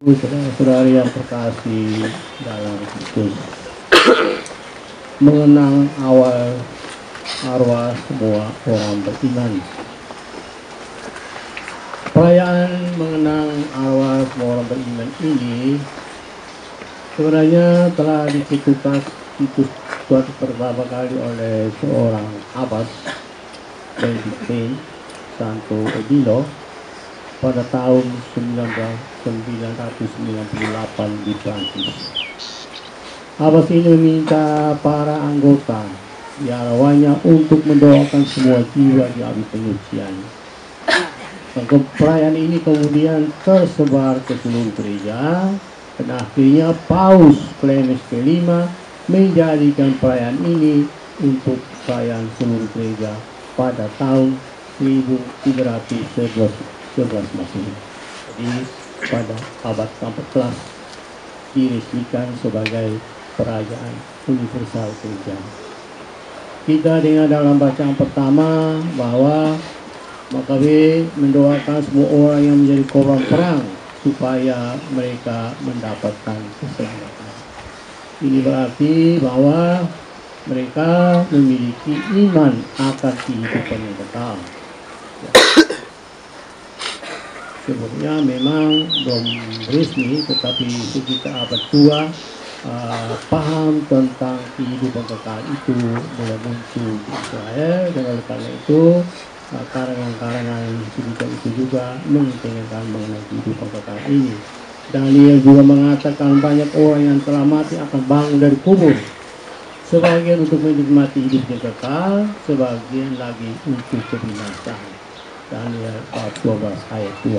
Saudara-saudari yang terkasih dalam Kristus, mengenang awal arwah semua orang beriman. Perayaan mengenang arwah semua orang beriman ini sebenarnya telah dicetuskan suatu pertama kali oleh seorang abbas Benedictine Santo Odilo pada tahun 1998 di Prancis. Abbas ini meminta para anggota diarawanya untuk mendoakan semua jiwa di api penyucian. Perayaan ini kemudian tersebar ke seluruh gereja dan akhirnya Paus Clemens V menjadikan perayaan ini untuk perayaan seluruh gereja pada tahun 1311 Masehi. Jadi pada abad ke-14 diresmikan sebagai perayaan universal gereja. Kita dengar dalam bacaan pertama bahwa Makabe mendoakan semua orang yang menjadi korban perang supaya mereka mendapatkan keselamatan. Ini berarti bahwa mereka memiliki iman akan kehidupan yang kekal. Sebenarnya memang belum resmi, tetapi sekitar abad tua paham tentang kehidupan kekal itu mulai muncul di Israel, dan oleh karena itu karangan-karangan sekitar itu juga menginginkan mengenai kehidupan kekal ini. Daniel juga mengatakan banyak orang yang telah mati akan bangun dari kubur, sebagian untuk menikmati hidupnya kekal, sebagian lagi untuk kebinasaan. Daniel 12 ayat 2.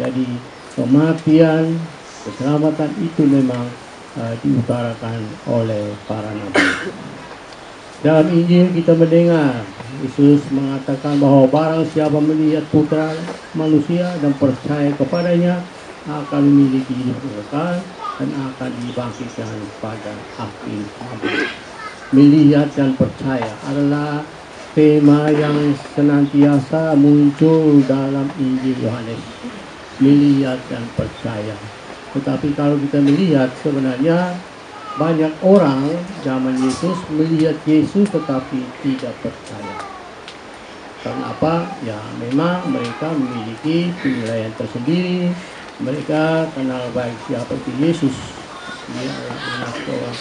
Jadi kematian, keselamatan itu memang diutarakan oleh para nabi. Dalam Injil kita mendengar Yesus mengatakan bahwa barang siapa melihat putra manusia dan percaya kepadanya akan memiliki hidup kekal dan akan dibangkitkan pada akhir zaman. Melihat dan percaya adalah tema yang senantiasa muncul dalam Injil Yohanes. Melihat dan percaya. Tetapi kalau kita melihat, sebenarnya banyak orang zaman Yesus melihat Yesus tetapi tidak percaya. Karena apa? Ya memang mereka memiliki penilaian tersendiri. Mereka kenal baik siapa itu Yesus. Dia adalah anak seorang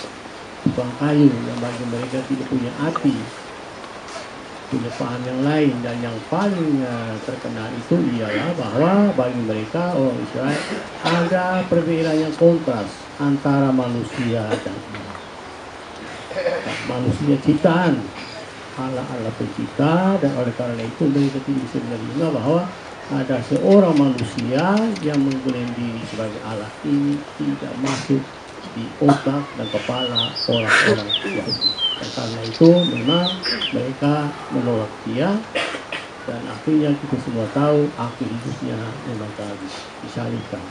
tukang kayu yang bagi mereka tidak punya hati, punya paham yang lain. Dan yang paling terkenal itu ialah bahwa bagi mereka orang Israel ada perbedaan yang kontras antara manusia dan Allah. Manusia ciptaan, Allah pencipta, dan oleh karena itu mereka tidak bisa menerima bahwa ada seorang manusia yang mengklaim diri sebagai Allah. Ini tidak masuk di otak dan kepala orang-orang Yahudi. Dan karena itu memang mereka menolak dia, dan akhirnya kita semua tahu akhir hidupnya memang telah disalibkan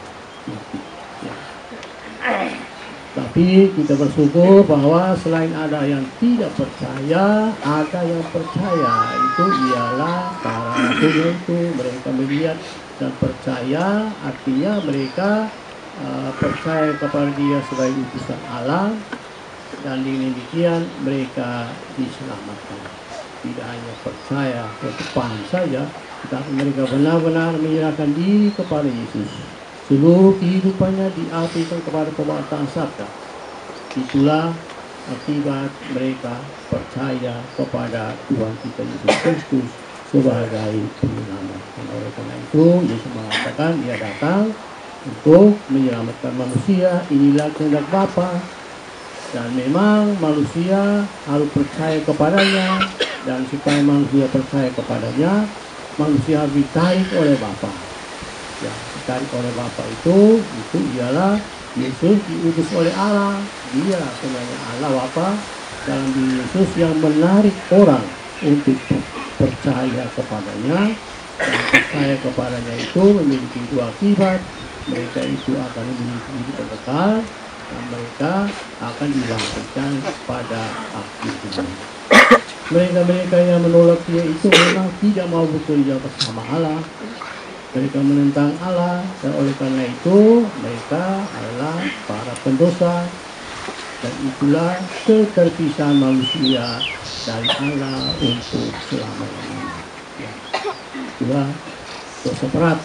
mati. Ya. Tapi kita bersyukur bahwa selain ada yang tidak percaya, ada yang percaya. Itu ialah para rasul itu mereka melihat dan percaya, artinya mereka percaya kepada dia sebagai utusan Allah, dan dengan demikian mereka diselamatkan. Tidak hanya percaya atau paham saja, tetapi mereka benar-benar menyerahkan diri kepada Yesus. Seluruh kehidupannya diabdikan kepada pembawaan sabda. Itulah akibat mereka percaya kepada Tuhan kita Yesus Kristus sebagai penyelamat. Dan oleh karena itu Yesus mengatakan dia datang untuk menyelamatkan manusia. Inilah kehendak Bapa, dan memang manusia harus percaya kepadanya, dan supaya manusia percaya kepadanya, manusia harus ditarik oleh Bapa. Ya, ditarik oleh Bapa itu ialah Yesus diutus oleh Allah. Dia sebenarnya Allah Bapa dalam diri Yesus yang menarik orang untuk percaya kepadanya. Dan percaya kepadanya itu memiliki dua akibat. Mereka itu akan memiliki hidup kekal, dan mereka akan dibangkitkan pada akhir zaman. Mereka-mereka yang menolak dia itu memang tidak mau bekerja bersama Allah. Mereka menentang Allah, dan oleh karena itu mereka adalah para pendosa, dan itulah keterpisahan manusia dari Allah untuk selama-lamanya. Ya, itulah dosa berat,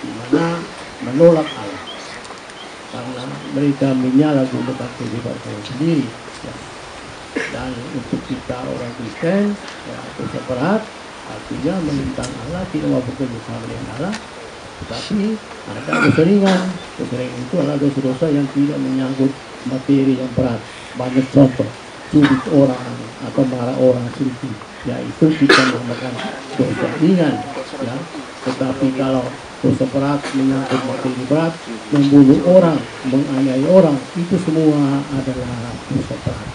di mana menolak Allah karena mereka menyalahgunakan kehidupan sendiri. Ya. Dan untuk kita orang Kristen, ya, dosa berat artinya menentang Allah, tidak mau bekerja sama dengan Allah. Tetapi ada dosa ringan. Dosa ringan itu adalah dosa-dosa yang tidak menyangkut materi yang berat. Banyak contoh, curi orang atau marah orang sendiri, yaitu kita namakan dosa ringan. Ya. Tetapi kalau dosa berat menyangkut materi berat, membunuh orang, menganiaya orang, itu semua adalah dosa berat.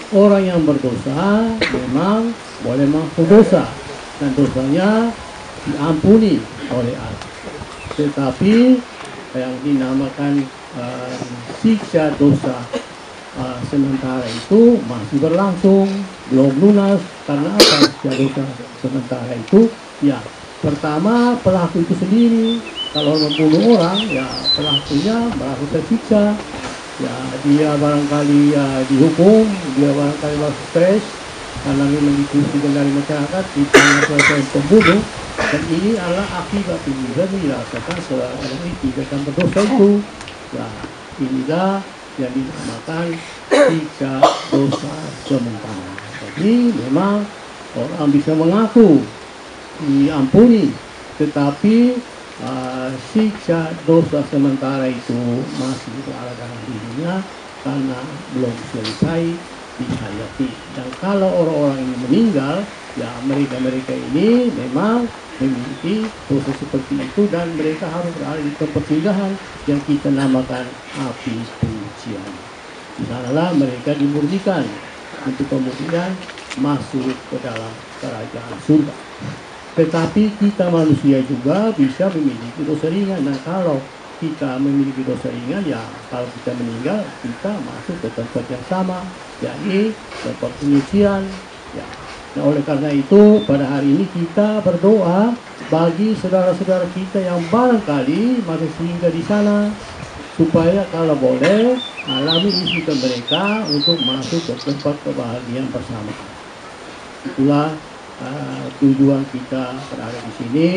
Orang yang berdosa memang boleh mengaku dosa, dan dosanya diampuni oleh Allah. Tetapi yang dinamakan siksa dosa sementara itu masih berlangsung, belum lunas. Karena apa siksa dosa sementara itu? Ya, pertama pelaku itu sendiri. Kalau membunuh orang, ya pelakunya merasa tersiksa. Ya, dia barangkali dihukum, dia barangkali masuk stres karena memang dikucilkan dari masyarakat, ditanya selesai pembunuh, dan ini adalah akibat ini dan dirasakan seorang itu akan berdosa itu. Ya, inilah yang dinamakan siksa dosa sementara. Jadi memang orang bisa mengaku diampuni, tetapi siksa dosa sementara itu masih berada dalam dirinya karena belum selesai dihayati. Dan kalau orang-orang ini meninggal, ya mereka ini memang memiliki dosa seperti itu, dan mereka harus berada di tempat singgahan yang kita namakan api penyucian. Di sanalah mereka dimurnikan untuk kemudian masuk ke dalam kerajaan surga. Tetapi kita manusia juga bisa memiliki dosa ringan, dan kalau kita memiliki dosa ringan, ya kalau kita meninggal, kita masuk ke tempat yang sama, yakni tempat penyucian. Ya. Nah, oleh karena itu pada hari ini kita berdoa bagi saudara-saudara kita yang barangkali masih singgah di sana, supaya kalau boleh alami izinkan mereka untuk masuk ke tempat kebahagiaan bersama. Itulah tujuan kita berada di sini.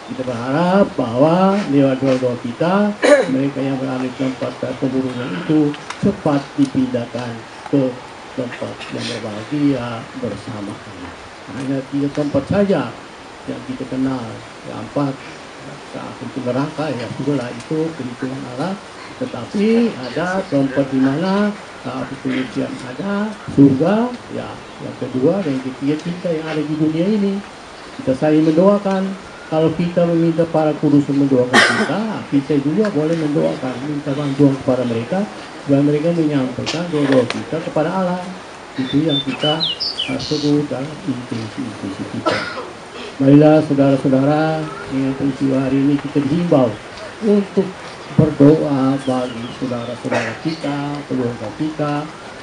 Kita berharap bahwa lewat doa-doa kita, mereka yang berada di tempat pembunuhan itu cepat dipindahkan ke tempat yang berbahagia bersama Allah. Hanya 3 tempat saja yang kita kenal, yang 4 pintu neraka, ya sudahlah, itu perhitungan Allah. Tetapi ada tempat di mana api penyucian, ada surga, ya yang kedua, dan yang ketiga kita yang ada di dunia ini. Kita saling mendoakan. Kalau kita meminta para kudus mendoakan kita juga boleh mendoakan, minta bantuan kepada mereka supaya mereka menyampaikan doa-doa kita kepada Allah. Itu yang kita sebut dalam intensi kita. Marilah saudara-saudara, dengan peristiwa hari ini kita dihimbau untuk berdoa bagi saudara-saudara kita, keluarga kita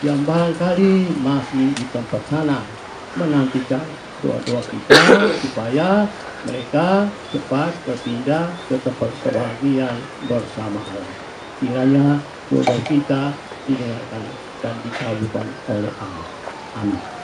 yang barangkali masih di tempat sana, menantikan doa-doa kita supaya mereka cepat berpindah ke tempat kebahagiaan bersama Allah. Kiranya doa kita didengarkan dan dikabulkan oleh Allah. Amin.